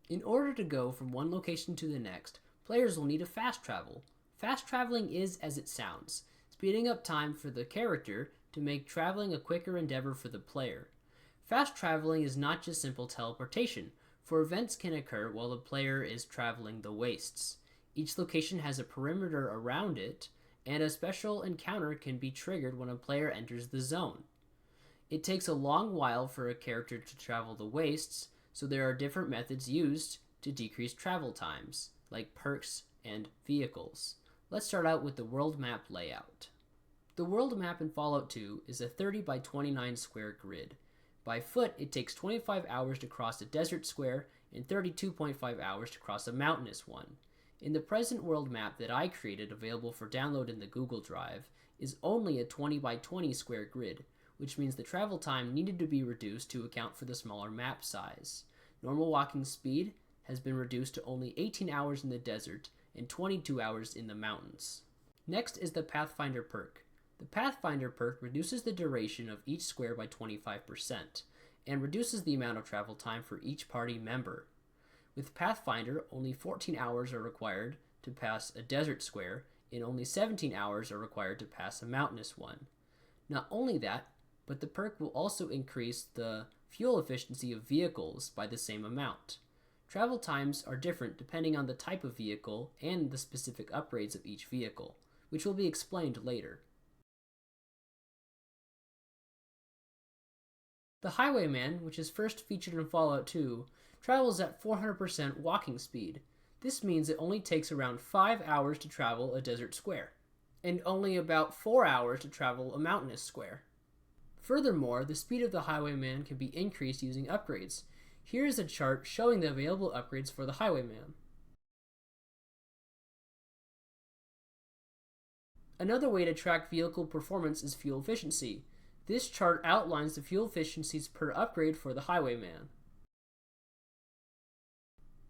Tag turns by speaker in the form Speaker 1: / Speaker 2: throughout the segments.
Speaker 1: In order to go from one location to the next, players will need to fast travel. Fast traveling is as it sounds, speeding up time for the character to make traveling a quicker endeavor for the player. Fast traveling is not just simple teleportation, for events can occur while the player is traveling the wastes. Each location has a perimeter around it, and a special encounter can be triggered when a player enters the zone. It takes a long while for a character to travel the wastes, so there are different methods used to decrease travel times, like perks and vehicles. Let's start out with the world map layout. The world map in Fallout 2 is a 30 by 29 square grid. By foot, it takes 25 hours to cross a desert square and 32.5 hours to cross a mountainous one. In the present world map that I created, available for download in the Google Drive, is only a 20 by 20 square grid, which means the travel time needed to be reduced to account for the smaller map size. Normal walking speed has been reduced to only 18 hours in the desert and 22 hours in the mountains. Next is the Pathfinder perk. The Pathfinder perk reduces the duration of each square by 25% and reduces the amount of travel time for each party member. With Pathfinder, only 14 hours are required to pass a desert square, and only 17 hours are required to pass a mountainous one. Not only that, but the perk will also increase the fuel efficiency of vehicles by the same amount. Travel times are different depending on the type of vehicle and the specific upgrades of each vehicle, which will be explained later. The Highwayman, which is first featured in Fallout 2, travels at 400% walking speed. This means it only takes around 5 hours to travel a desert square, and only about 4 hours to travel a mountainous square. Furthermore, the speed of the Highwayman can be increased using upgrades. Here is a chart showing the available upgrades for the Highwayman. Another way to track vehicle performance is fuel efficiency. This chart outlines the fuel efficiencies per upgrade for the Highwayman.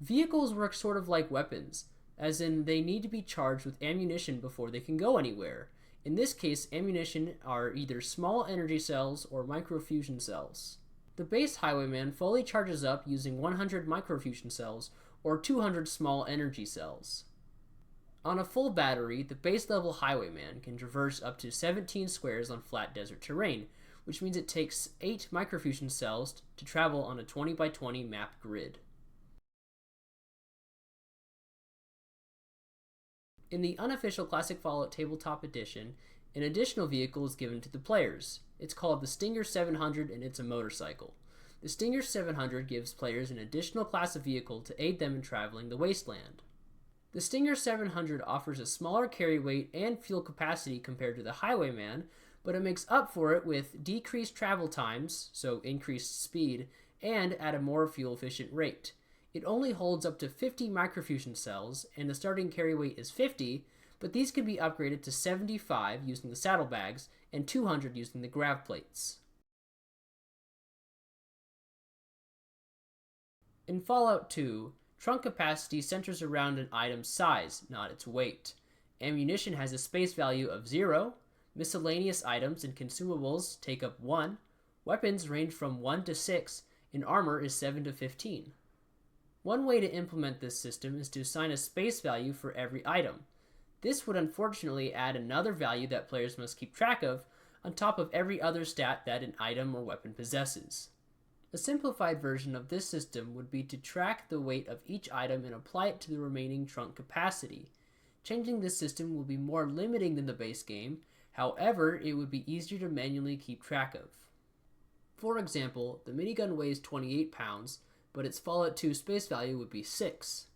Speaker 1: Vehicles work sort of like weapons, as in they need to be charged with ammunition before they can go anywhere. In this case, ammunition are either small energy cells or microfusion cells. The base Highwayman fully charges up using 100 microfusion cells or 200 small energy cells. On a full battery, the base level Highwayman can traverse up to 17 squares on flat desert terrain, which means it takes 8 microfusion cells to travel on a 20 by 20 map grid. In the Unofficial Classic Fallout Tabletop Edition, an additional vehicle is given to the players. It's called the Stinger 700 and it's a motorcycle. The Stinger 700 gives players an additional class of vehicle to aid them in traveling the wasteland. The Stinger 700 offers a smaller carry weight and fuel capacity compared to the Highwayman, but it makes up for it with decreased travel times, so increased speed, and at a more fuel efficient rate. It only holds up to 50 microfusion cells, and the starting carry weight is 50, but these can be upgraded to 75 using the saddlebags and 200 using the grav plates. In Fallout 2, trunk capacity centers around an item's size, not its weight. Ammunition has a space value of 0, miscellaneous items and consumables take up 1, weapons range from 1 to 6, and armor is 7 to 15. One way to implement this system is to assign a space value for every item. This would unfortunately add another value that players must keep track of on top of every other stat that an item or weapon possesses. A simplified version of this system would be to track the weight of each item and apply it to the remaining trunk capacity. Changing this system will be more limiting than the base game, however, it would be easier to manually keep track of. For example, the minigun weighs 28 pounds, but its Fallout 2 space value would be 6.